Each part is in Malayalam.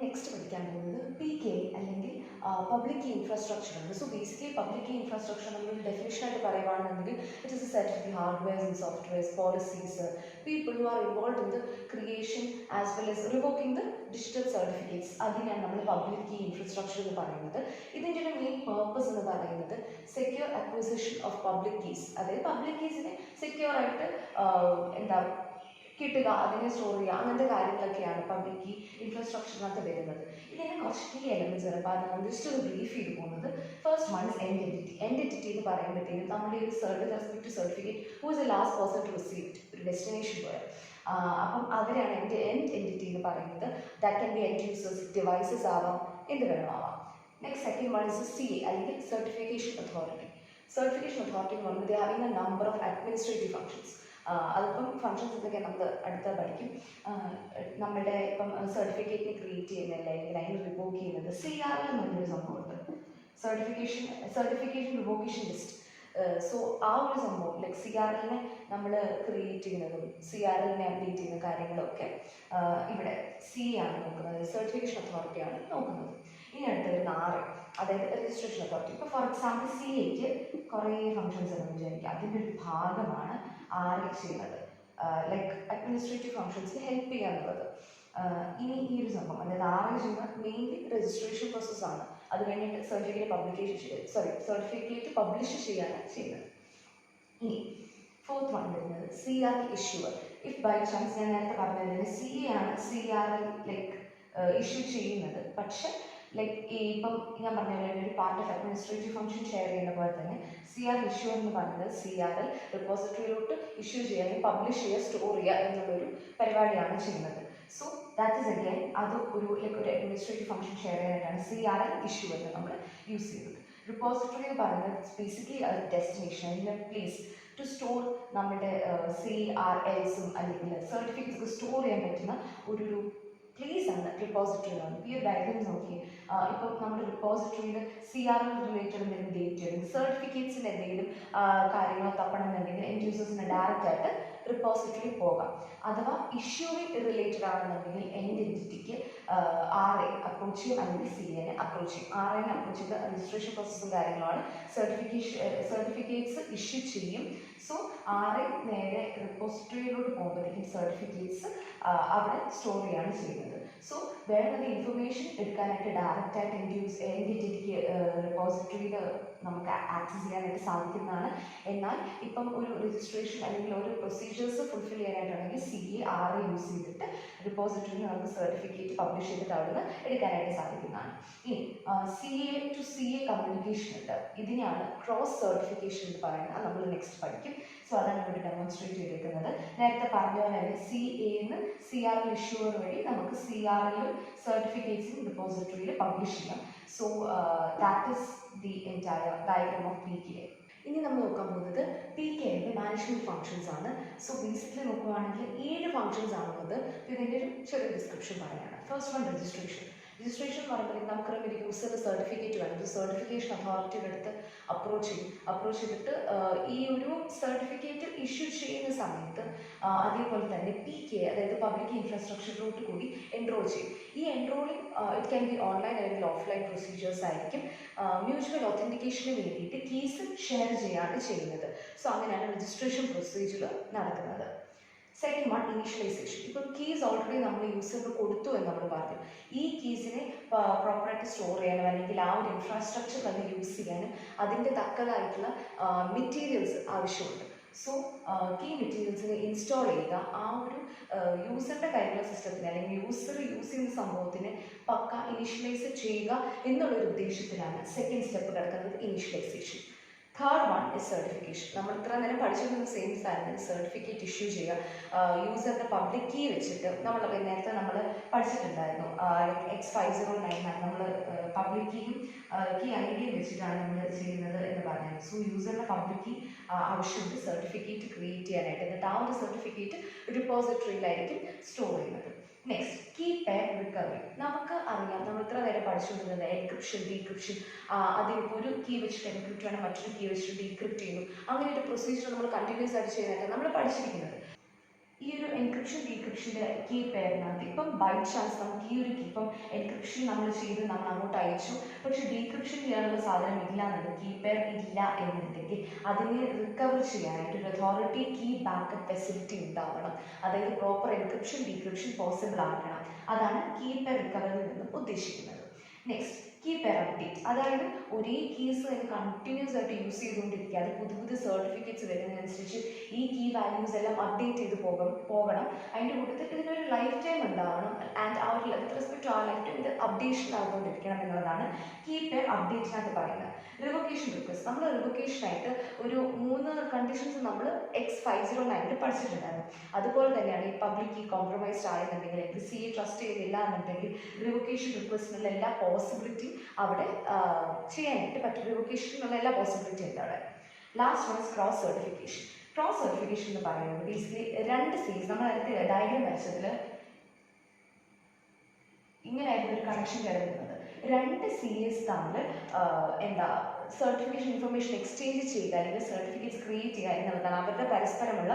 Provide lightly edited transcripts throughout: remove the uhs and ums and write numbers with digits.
നെക്സ്റ്റ് പഠിക്കാൻ പോകുന്നത് PKI അല്ലെങ്കിൽ പബ്ലിക് കീ ഇൻഫ്രാസ്ട്രക്ചർ ആണ്. So basically public key infrastructure നമ്മളൊരു ഡെഫിനേഷനായിട്ട് പറയുകയാണെന്നുണ്ടെങ്കിൽ it is a set of the hardwares and softwares policies people who are involve in the creation as well as revoking the digital certificates. അതിനെയാണ് നമ്മൾ പബ്ലിക് കീ ഇൻഫ്രാസ്ട്രക്ചർ എന്ന് പറയുന്നത്. ഇതിൻ്റെ ഒരു മെയിൻ പേർപ്പസ് എന്ന് പറയുന്നത് secure acquisition of public keys, അതായത് പബ്ലിക് കീസിനെ സെക്യൂർ ആയിട്ട് എന്താ കിട്ടുക, അതിനെ സ്റ്റോർ ചെയ്യുക, അങ്ങനത്തെ കാര്യങ്ങളൊക്കെയാണ് പബ്ലിക് കീ ഇൻഫ്രാസ്ട്രക്ചറിനകത്ത് വരുന്നത്. ഇതിന് കുറച്ച് കീ എലമെൻറ്റ്സ് ഉണ്ട്. അപ്പോൾ അത് നമ്മൾ ജസ്റ്റ് ഒരു ബ്രീഫ് ചെയ്ത് പോകുന്നത്. First one is entity. Entity എന്ന് പറയുമ്പോഴത്തേക്കും നമ്മുടെ ഒരു respect certificate who is a last person to receive ഒരു ഡെസ്റ്റിനേഷൻ പോയാൽ അപ്പം അതിനാണ് എൻറ്റിറ്റി എന്ന് പറയുന്നത്. That can be end users, devices ആവാം, എന്ത് വേണമാവാം. Next second one is CA അല്ലെങ്കിൽ സർട്ടിഫിക്കേഷൻ അതോറിറ്റി. സർട്ടിഫിക്കേഷൻ അതോറിറ്റി എന്ന് പറയുന്നത് they having a number of administrative functions. അതിപ്പം ഫങ്ഷൻസ് എന്തൊക്കെ നമ്മൾ അടുത്ത പഠിക്കും. നമ്മുടെ ഇപ്പം സർട്ടിഫിക്കറ്റിനെ ക്രിയേറ്റ് ചെയ്യുന്നില്ല അല്ലെങ്കിൽ അതിന് റിവോക്ക് ചെയ്യുന്നത് CRL എന്നൊരു സംഭവമുണ്ട്. Certification revocation list. സോ ആ ഒരു സംഭവം ലൈക്ക് CRLനെ നമ്മൾ ക്രിയേറ്റ് ചെയ്യുന്നതും CRLനെ അപ്ഡേറ്റ് ചെയ്യുന്ന കാര്യങ്ങളൊക്കെ ഇവിടെ CA ആണ് നോക്കുന്നത്, സർട്ടിഫിക്കേഷൻ അതോറിറ്റിയാണ് നോക്കുന്നത്. ഇനി അടുത്ത വരുന്ന RA, അതായത് രജിസ്ട്രേഷൻ അതോറിറ്റി. ഇപ്പോൾ ഫോർ എക്സാമ്പിൾ CAക്ക് കുറേ ഫങ്ഷൻസ് ഉണ്ടെന്ന് വിചാരിക്കുക. അതിൻ്റെ ഒരു ഭാഗമാണ് RA ചെയ്യുന്നത്, ലൈക്ക് അഡ്മിനിസ്ട്രേറ്റീവ് ഫങ്ഷൻസിന് ഹെൽപ്പ് ചെയ്യാന്നുള്ളത്. ഇനി ഈ ഒരു സംഭവം അതായത് RA ചെയ്യുന്ന മെയിൻലി രജിസ്ട്രേഷൻ പ്രോസസ്സാണ്. അത് കഴിഞ്ഞിട്ട് സർട്ടിഫിക്കറ്റ് പബ്ലിഷ് ചെയ്യാണ് ചെയ്യുന്നത്. ഇനി ഫോർത്ത് വൺ വരുന്നത് CRL issuer. If by chance ഞാൻ നേരത്തെ പറഞ്ഞത് CA ആണ് CRL ലൈക്ക് ഇഷ്യൂ ചെയ്യുന്നത്, പക്ഷെ ലൈക്ക് ഇപ്പം ഞാൻ പറഞ്ഞ പോലെ ഒരു part of administrative function share ചെയ്യുന്ന പോലെ തന്നെ CRL ഇഷ്യൂ എന്ന് പറയുന്നത് CRL റിപ്പോസിറ്ററിയിലോട്ട് ഇഷ്യൂ ചെയ്യാനും പബ്ലിഷ് ചെയ്യുക, സ്റ്റോർ ചെയ്യുക എന്നുള്ളൊരു പരിപാടിയാണ് ചെയ്യുന്നത്. സോ ദാറ്റ് ഈസ് അഗൈൻ അത് ഒരു ലൈക്ക് ഒരു അഡ്മിനിസ്ട്രേറ്റീവ് ഫംഗ്ഷൻ ഷെയർ ചെയ്യാനായിട്ടാണ് CRL ഇഷ്യൂ എന്ന് നമ്മൾ യൂസ് ചെയ്യുന്നത്. റിപ്പോസിറ്ററി എന്ന് പറയുന്നത് ബേസിക്കലി ഡെസ്റ്റിനേഷൻ അല്ലെങ്കിൽ പ്ലേസ് ടു സ്റ്റോർ നമ്മുടെ CRLസും അല്ലെങ്കിൽ സർട്ടിഫിക്കറ്റ്സ് ഒക്കെ സ്റ്റോർ ചെയ്യാൻ പറ്റുന്ന ഒരു പ്ലേസ് ആണ് റിപ്പോസിറ്ററി എന്ന് പറയുന്നത്. ഈ ഒരു ഡയഗ്രാം നോക്കി ഇപ്പം നമ്മുടെ റിപ്പോസിറ്ററിയിൽ CRL റിലേറ്റഡ് എന്തെങ്കിലും ഡേറ്റ് അല്ലെങ്കിൽ സർട്ടിഫിക്കറ്റ്സിൻ്റെ എന്തെങ്കിലും കാര്യങ്ങൾ തപ്പണമെന്നുണ്ടെങ്കിൽ എൻഡ് യൂസേഴ്സിന് ഡയറക്റ്റ് ആയിട്ട് റിപ്പോസിറ്ററി പോകാം. അഥവാ ഇഷ്യൂവിങ് റിലേറ്റഡ് ആണെന്നുണ്ടെങ്കിൽ എൻഡ് എൻറ്റിറ്റിക്ക് RA അപ്രോച്ച് ചെയ്യും അല്ലെങ്കിൽ CAനെ അപ്രോച്ച് ചെയ്യും. RAനെ അപ്രോച്ച് ചെയ്ത് രജിസ്ട്രേഷൻ പ്രോസസ്സും കാര്യങ്ങളാണ്. സർട്ടിഫിക്കറ്റ്സ് ഇഷ്യൂ ചെയ്യും. സോ RA നേരെ റിപ്പോസിറ്ററിയിലോട്ട് പോകുമ്പോഴത്തേക്കും സർട്ടിഫിക്കറ്റ്സ് അവിടെ സ്റ്റോർ ചെയ്യാണ് ചെയ്യുന്നത്. സോ വേറെ ഇൻഫർമേഷൻ എടുക്കാനായിട്ട് ഡയറക്റ്റ് ആയിട്ട് എൻറ്റിറ്റിക്ക് റിപ്പോസിറ്ററിയിൽ നമുക്ക് ആക്സസ് ചെയ്യാനായിട്ട് സാധിക്കുന്നതാണ്. എന്നാൽ ഇപ്പം ഒരു രജിസ്ട്രേഷൻ അല്ലെങ്കിൽ ഒരു പ്രൊസീജിയേഴ്സ് ഫുൾഫിൽ ചെയ്യാനായിട്ടാണെങ്കിൽ CA RA യൂസ് ചെയ്തിട്ട് റിപ്പോസിറ്ററിയിൽ നമുക്ക് സർട്ടിഫിക്കറ്റ് പബ്ലിഷ് ചെയ്തിട്ട് അവിടുന്ന് എടുക്കാനായിട്ട് സാധിക്കുന്നതാണ്. ഇനി CA to CA കമ്മ്യൂണിക്കേഷൻ ഉണ്ട്. ഇതിനെയാണ് ക്രോസ് സർട്ടിഫിക്കേഷൻ എന്ന് പറയുന്നത്. അത് നമ്മൾ നെക്സ്റ്റ് പഠിക്കും. സോ അതാണ് ഇവിടെ ഡെമോൺസ്ട്രേറ്റ് ചെയ്തിരിക്കുന്നത്. നേരത്തെ പറഞ്ഞ പോലെ തന്നെ CAന്ന് CRL ഇഷ്യൂവർ വഴി നമുക്ക് CRL സർട്ടിഫിക്കറ്റ്സിന് റിപ്പോസിറ്ററിയിൽ പബ്ലിഷ് ചെയ്യാം. So that is the entire diagram of PKI. ഇനി നമ്മൾ നോക്കാൻ പോകുന്നത് PKIയുടെ മാനേജ്മെൻറ്റ് ഫങ്ഷൻസ് ആണ്. സോ ബേസിക്കലി നോക്കുകയാണെങ്കിൽ 7 ഫങ്ഷൻസ് ആണുള്ളത്. ഇതിൻ്റെ ഒരു ചെറിയ ഡിസ്ക്രിപ്ഷൻ പറയുകയാണ്. First one registration. രജിസ്ട്രേഷൻ എന്ന് പറയുമ്പോൾ നമുക്ക് ഒരു യൂസറിൻ്റെ സർട്ടിഫിക്കറ്റ് വേണം. ഒരു സർട്ടിഫിക്കേഷൻ അതോറിറ്റിയുടെ അടുത്ത് അപ്രോച്ച് ചെയ്തിട്ട് ഈ ഒരു സർട്ടിഫിക്കറ്റ് ഇഷ്യൂ ചെയ്യുന്ന സമയത്ത് അതേപോലെ തന്നെ PKI അതായത് പബ്ലിക് ഇൻഫ്രാസ്ട്രക്ചറിലോട്ട് കൂടി എൻറോൾ ചെയ്യും. ഈ enrolling it can be online അല്ലെങ്കിൽ ഓഫ്ലൈൻ പ്രൊസീജിയേഴ്സ് ആയിരിക്കും. മ്യൂച്വൽ ഒത്തൻറ്റിക്കേഷന് വേണ്ടിയിട്ട് കീസ് ഷെയർ ചെയ്യാണ് ചെയ്യുന്നത്. സോ അങ്ങനെയാണ് രജിസ്ട്രേഷൻ പ്രൊസീജിയർ നടക്കുന്നത്. Second one initialisation. ഇപ്പം കീസ് ഓൾറെഡി നമ്മൾ യൂസറിന് കൊടുത്തു എന്ന് നമ്മൾ പറഞ്ഞു. ഈ കീസിനെ പ്രോപ്പറായിട്ട് സ്റ്റോർ ചെയ്യാനും അല്ലെങ്കിൽ ആ ഒരു ഇൻഫ്രാസ്ട്രക്ചർ തന്നെ യൂസ് ചെയ്യാനും അതിൻ്റെ തക്കതായിട്ടുള്ള മെറ്റീരിയൽസ് ആവശ്യമുണ്ട്. സോ കീ മെറ്റീരിയൽസിനെ ഇൻസ്റ്റാൾ ചെയ്യുക. ആ ഒരു യൂസറിൻ്റെ കയ്യിലുള്ള സിസ്റ്റത്തിന് അല്ലെങ്കിൽ യൂസർ യൂസ് ചെയ്യുന്ന സംഭവത്തിന് പക്ക ഇനീഷ്യലൈസ് ചെയ്യുക എന്നുള്ളൊരു ഉദ്ദേശത്തിലാണ് സെക്കൻഡ് സ്റ്റെപ്പ് കിടക്കുന്നത്, initialisation. Third one is certification. നമ്മൾ ഇത്ര നേരം പഠിച്ചിരുന്ന സെയിം സാധനം സർട്ടിഫിക്കറ്റ് ഇഷ്യൂ ചെയ്യുക. യൂസറിൻ്റെ പബ്ലിക് കീ വെച്ചിട്ട് നമ്മൾ നേരത്തെ നമ്മൾ പഠിച്ചിട്ടുണ്ടായിരുന്നു. X5099 നമ്മൾ പബ്ലിക് കീയും കീ ഐഡിയും വെച്ചിട്ടാണ് നമ്മൾ ചെയ്യുന്നത് എന്ന് പറഞ്ഞത്. സോ യൂസറിൻ്റെ പബ്ലിക് കീ ആവശ്യമുണ്ട് സർട്ടിഫിക്കറ്റ് ക്രിയേറ്റ് ചെയ്യാനായിട്ട്. എന്നിട്ട് ആ ഒരു സർട്ടിഫിക്കറ്റ് റിപ്പോസിറ്ററിയിലായിരിക്കും സ്റ്റോർ ചെയ്യുന്നത്. Next key pair recovery. നമുക്ക് അറിയാം, നമ്മൾ ഇത്ര നേരം പഠിച്ചുകൊണ്ടിരുന്നത് എൻക്രിപ്ഷൻ, ഡീക്രിപ്ഷൻ. അതിപ്പോൾ ഒരു കീ വെച്ചിട്ട് എൻക്രിപ്റ്റ് വേണം, മറ്റൊരു കീ വെച്ചിട്ട് ഡീക്രിപ്റ്റ് ചെയ്യുന്നു. അങ്ങനെ ഒരു പ്രൊസീജിയർ നമ്മൾ കണ്ടിന്യൂസ് ആയിട്ട് ചെയ്യുന്നതായിട്ട് നമ്മൾ പഠിച്ചിരിക്കുന്നത്. ഈ ഒരു എൻക്രിപ്ഷൻ ഡീക്രിപ്ഷൻ്റെ കീ പെയറിനകത്ത് ഇപ്പം ബൈ ചാൻസ് നമുക്ക് ഈ ഒരു ഇപ്പം എൻക്രിപ്ഷൻ നമ്മൾ ചെയ്ത് നമ്മൾ അങ്ങോട്ട് അയച്ചു, പക്ഷെ ഡീക്രിപ്ഷൻ ചെയ്യാനുള്ള സാധനം ഇല്ല എന്നുണ്ടെങ്കിൽ കീ പെയർ ഇല്ല എന്നുണ്ടെങ്കിൽ അതിനെ റിക്കവർ ചെയ്യാനായിട്ട് ഒരു അതോറിറ്റി കീ ബാക്കപ്പ് ഫെസിലിറ്റി ഉണ്ടാവണം. അതായത് പ്രോപ്പർ എൻക്രിപ്ഷൻ ഡീക്രിപ്ഷൻ പോസിബിൾ ആക്കണം. അതാണ് കീ പെയർ റിക്കവറിൽ നിന്ന് ഉദ്ദേശിക്കുന്നത്. നെക്സ്റ്റ് കീ പെയർ അപ്ഡേറ്റ്, അതായത് ഒരേ കീസ് തന്നെ കണ്ടിന്യൂസ് ആയിട്ട് യൂസ് ചെയ്തുകൊണ്ടിരിക്കുക. അത് പുതിയ പുതിയ സർട്ടിഫിക്കറ്റ്സ് വരുന്നതിനനുസരിച്ച് ഈ കീ വാല്യൂസ് എല്ലാം അപ്ഡേറ്റ് ചെയ്ത് പോകണം. അതിൻ്റെ കൂട്ടത്തിൽ ഇതിനൊരു ലൈഫ് ടൈം ഉണ്ടാവണം. ആൻഡ് ആ ഒരു വിത്ത് റെസ്പെക്ട് ടു ആ ലൈഫ് ടൈം ഇത് അപ്ഡേഷൻ ആകുകൊണ്ടിരിക്കണം എന്നുള്ളതാണ് കീ പെയർ അപ്ഡേറ്റിനകത്ത് പറയുന്നത്. റിവൊക്കേഷൻ റിക്വസ്റ്റ്, നമ്മൾ റിവൊക്കേഷനായിട്ട് ഒരു 3 കണ്ടീഷൻസ് നമ്മൾ X509 പഠിച്ചിട്ടുണ്ടായിരുന്നു. അതുപോലെ തന്നെയാണ് ഈ പബ്ലിക് കീ കോംപ്രമൈസ്ഡ് ആയെന്നുണ്ടെങ്കിൽ, CA ട്രസ്റ്റ് ചെയ്യുന്നില്ല എന്നുണ്ടെങ്കിൽ റിവൊക്കേഷൻ റിക്വസ്റ്റിനുള്ള എല്ലാ പോസിബിലിറ്റി അവിടെ ചെയ്യാനായിട്ട് പറ്റും. റിവൊക്കേഷനുള്ള എല്ലാ പോസിബിലിറ്റി ഉണ്ട് അവിടെ. Last one cross certification. Cross certification എന്ന് പറയുന്നത് ബേസിക്കലി 2 ഫേസ്, നമ്മൾ നേരത്തെ ഡയഗ്രം വരച്ചതിൽ ഇങ്ങനെയായിരുന്നു ഒരു കണക്ഷൻ കരുതുന്നത്. 2 CAs തമ്മിൽ സർട്ടിഫിക്കേഷൻ ഇൻഫർമേഷൻ എക്സ്ചേഞ്ച് ചെയ്യുക അല്ലെങ്കിൽ സർട്ടിഫിക്കറ്റ്സ് ക്രിയേറ്റ് ചെയ്യുക എന്നുള്ളതാണ് അവരുടെ പരസ്പരമുള്ള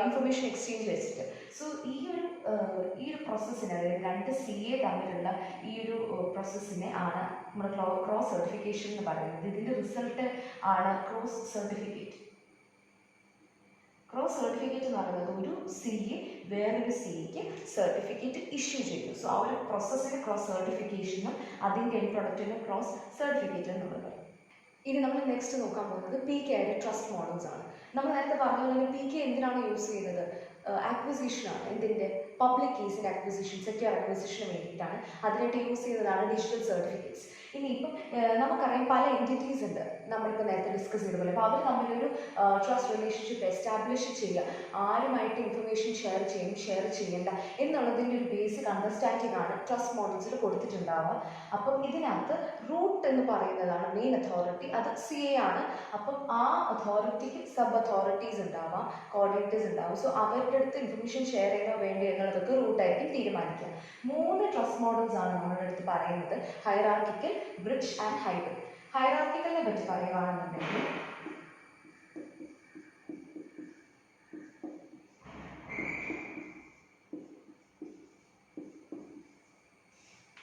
ഇൻഫർമേഷൻ എക്സ്ചേഞ്ച് വെച്ചിട്ട്. സോ ഈ ഒരു പ്രോസസ്സിനെ, അതായത് 2 CA തമ്മിലുള്ള ഈ ഒരു പ്രോസസ്സിനെ ആണ് നമ്മൾ ക്രോസ് സർട്ടിഫിക്കേഷൻ എന്ന് പറയുന്നത്. ഇതിൻ്റെ റിസൾട്ട് ആണ് ക്രോസ് സർട്ടിഫിക്കറ്റ്. ക്രോസ് സർട്ടിഫിക്കറ്റ് എന്ന് പറയുന്നത് ഒരു CA വേറൊരു CAക്ക് സർട്ടിഫിക്കറ്റ് ഇഷ്യൂ ചെയ്തു. സോ ആ ഒരു പ്രോസസ്സിന് ക്രോസ് സർട്ടിഫിക്കേഷനും അതിൻ്റെ എൻഡ് പ്രൊഡക്റ്റിന് ക്രോസ് സർട്ടിഫിക്കറ്റ് എന്നുള്ളത്. ഇനി നമ്മൾ നെക്സ്റ്റ് നോക്കാൻ പോകുന്നത് PKIയുടെ ട്രസ്റ്റ് മോഡൽസ് ആണ്. നമ്മൾ നേരത്തെ പറഞ്ഞ പോലെ PK എന്തിനാണ് യൂസ് ചെയ്യുന്നത്? ആക്വിസിഷനാണ്. എന്തിൻ്റെ? പബ്ലിക് കീസിൻ്റെ ആക്വിസിഷൻ, സെക്യൂർ അക്വിസിഷന് വേണ്ടിയിട്ടാണ്. അതിനായിട്ട് യൂസ് ചെയ്യുന്നതാണ് ഡിജിറ്റൽ സർട്ടിഫിക്കറ്റ്സ്. ഇനിയിപ്പം നമുക്കറിയാം പല എൻറ്റിറ്റീസ് ഉണ്ട്, നമ്മളിപ്പോൾ നേരത്തെ ഡിസ്കസ് ചെയ്ത പോലെ. അപ്പോൾ അവർ തമ്മിലൊരു ട്രസ്റ്റ് റിലേഷൻഷിപ്പ് എസ്റ്റാബ്ലിഷ് ചെയ്യുക, ആരുമായിട്ട് ഇൻഫർമേഷൻ ഷെയർ ചെയ്യും, ഷെയർ ചെയ്യേണ്ട എന്നുള്ളതിൻ്റെ ഒരു ബേസിക് അണ്ടർസ്റ്റാൻഡിംഗ് ആണ് ട്രസ്റ്റ് മോഡൽസിൽ കൊടുത്തിട്ടുണ്ടാവുക. അപ്പം ഇതിനകത്ത് റൂട്ട് എന്ന് പറയുന്നതാണ് മെയിൻ അതോറിറ്റി, അത് CA ആണ്. അപ്പം ആ അതോറിറ്റിക്ക് സബ് അതോറിറ്റീസ് ഉണ്ടാവാം, കോർഡിനേറ്റേഴ്സ് ഉണ്ടാവും. സോ അവരുടെ അടുത്ത് ഇൻഫർമേഷൻ ഷെയർ ചെയ്യണോ വേണ്ടോ എന്നുള്ളതൊക്കെ റൂട്ടായിരിക്കും തീരുമാനിക്കുക. 3 ട്രസ്റ്റ് മോഡൽസ് ആണ് നമ്മുടെ അടുത്ത് പറയുന്നത്: ഹൈറാർക്കിക്കൽ, ബ്രിഡ്ജ് ആൻഡ് ഹൈബ്രിഡ്. ഹൈറാർക്കിക്കലിനെ പറ്റി പറയുകയാണെന്നുണ്ടെങ്കിൽ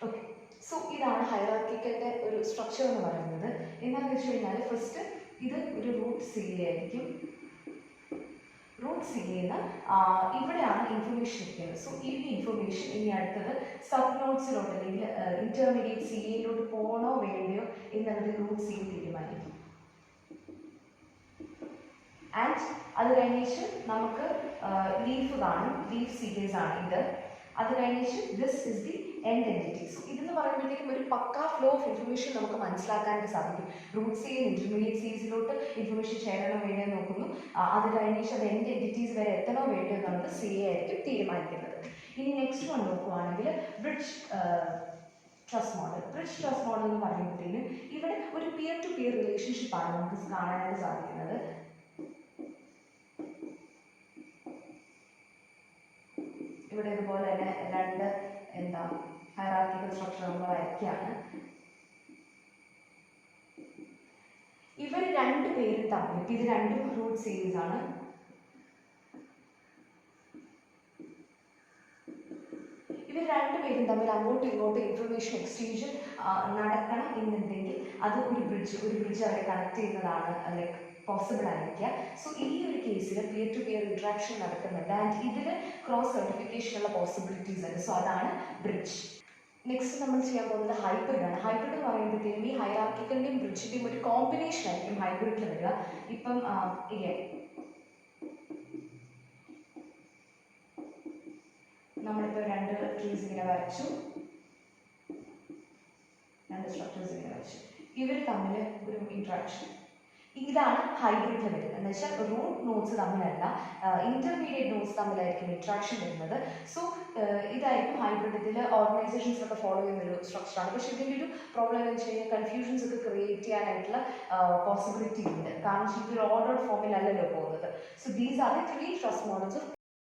ഓക്കെ, സോ ഇതാണ് ഹൈറാർക്കിക്കലിൻ്റെ ഒരു സ്ട്രക്ചർ എന്ന് പറയുന്നത്. എന്താണെന്ന് വെച്ച് കഴിഞ്ഞാൽ ഫസ്റ്റ് ഇത് ഒരു റൂട്ട് CA ആയിരിക്കും. റൂട്ട് CAന്ന് ഇവിടെയാണ് ഇൻഫർമേഷൻ ഇരിക്കുന്നത്. സോ ഈ ഇൻഫർമേഷൻ ഇനി അടുത്തത് സബ് നോട്ട്സിലോട്ട് അല്ലെങ്കിൽ ഇന്റർമീഡിയറ്റ് CAയിലോട്ട് പോകണോ വേണ്ടയോ എന്നുള്ളത് റൂട്ട് CA തീരുമാനിക്കും. ആൻഡ് അത് കഴിഞ്ഞിട്ട് നമുക്ക് ലീഫ് കാണും, ലീഫ് CAs ആണ് ഇത്. അത് കഴിഞ്ഞിട്ട് this is the end entity. So ഇതെന്ന് പറയുമ്പോഴത്തേക്കും ഒരു പക്കാ ഫ്ലോ ഓഫ് ഇൻഫർമേഷൻ നമുക്ക് മനസ്സിലാക്കാനായിട്ട് സാധിക്കും. റൂട്ട് CA ഇന്റർമീഡിയറ്റ് CAസിലോട്ട് ഇൻഫർമേഷൻ ഷെയർ ചെയ്യണോ വേണ്ടോ നോക്കുന്നു. അത് കഴിഞ്ഞിട്ട് അത് എൻഡ് എൻറ്റിറ്റീസ് വരെ എത്തണോ വേണ്ടോ എന്നുള്ളത് CA ആയിരിക്കും തീരുമാനിക്കുന്നത്. ഇനി നെക്സ്റ്റ് വൺ നോക്കുവാണെങ്കിൽ bridge trust model. Bridge trust model എന്ന് പറയുമ്പോഴത്തേക്കും ഇവിടെ ഒരു പിയർ ടു പിയർ റിലേഷൻഷിപ്പാണ് നമുക്ക് കാണാനായിട്ട് സാധിക്കുന്നത്. ഇവിടെ ഇതുപോലെ തന്നെ 2 ഹൈറാർക്കിക്കൽ സ്ട്രക്ചർ നമ്മൾ വരയ്ക്കുകയാണ്. ഇവർ 2 പേരും തമ്മിൽ, ഇത് 2 റൂട്ട് CAs ആണ്. ഇവർ 2 പേരും തമ്മിൽ അങ്ങോട്ടും ഇങ്ങോട്ടും ഇൻഫർമേഷൻ എക്സ്ചേഞ്ച് നടക്കണം എന്നുണ്ടെങ്കിൽ അത് ഒരു ബ്രിഡ്ജ് അവരെ കണക്ട് ചെയ്യുന്നതാണ് ലൈക്ക് പോസിബിൾ ആയിരിക്കുക. സോ ഈ ഒരു കേസിൽ പിയർ ടു പിയർ ഇൻട്രാക്ഷൻ നടക്കുന്നുണ്ട്. ആൻഡ് ഇതിൽ ക്രോസ് സർട്ടിഫിക്കേഷനുള്ള പോസിബിലിറ്റീസ് ഉണ്ട്. സോ അതാണ് ബ്രിഡ്ജ്. നെക്സ്റ്റ് നമ്മൾ ചെയ്യാൻ പോകുന്നത് ഹൈബ്രിഡ് ആണ്. ഹൈബ്രിഡ് എന്ന് പറയുമ്പോഴത്തേക്കും ഈ ഹൈറാർക്കിക്കലിൻ്റെയും ബ്രിഡ്ജിൻ്റെയും ഒരു കോമ്പിനേഷൻ ആയിരിക്കും ഹൈബ്രിഡിൽ വരിക. ഇപ്പം നമ്മളിപ്പോൾ 2 ട്രീസ് ഇങ്ങനെ വരച്ചു, 2 സ്ട്രക്ചേഴ്സ് ഇങ്ങനെ വരച്ചു. ഇവർ തമ്മിൽ ഒരു ഇൻട്രാക്ഷൻ, ഇതാണ് ഹൈബ്രിഡിൽ വരുന്നത്. എന്ന് വെച്ചാൽ റൂട്ട് നോട്ട്സ് തമ്മിലല്ല, ഇന്റർമീഡിയറ്റ് നോട്ട്സ് തമ്മിലായിരിക്കും ഇൻട്രാക്ഷൻ വരുന്നത്. സോ ഇതായിരിക്കും ഹൈബ്രിഡ്. ഇതിൽ ഓർഗനൈസേഷൻസൊക്കെ ഫോളോ ചെയ്യുന്നൊരു സ്ട്രക്ചറാണ്. പക്ഷേ ഇതിൻ്റെ ഒരു പ്രോബ്ലം എന്ന് വെച്ച് കഴിഞ്ഞാൽ കൺഫ്യൂഷൻസ് ഒക്കെ ക്രിയേറ്റ് ചെയ്യാനായിട്ടുള്ള പോസിബിലിറ്റി ഉണ്ട്. കാരണം ഇതൊരു ഓർഡർ ഫോമിലല്ലല്ലോ പോകുന്നത്. So these are the 3 trust models of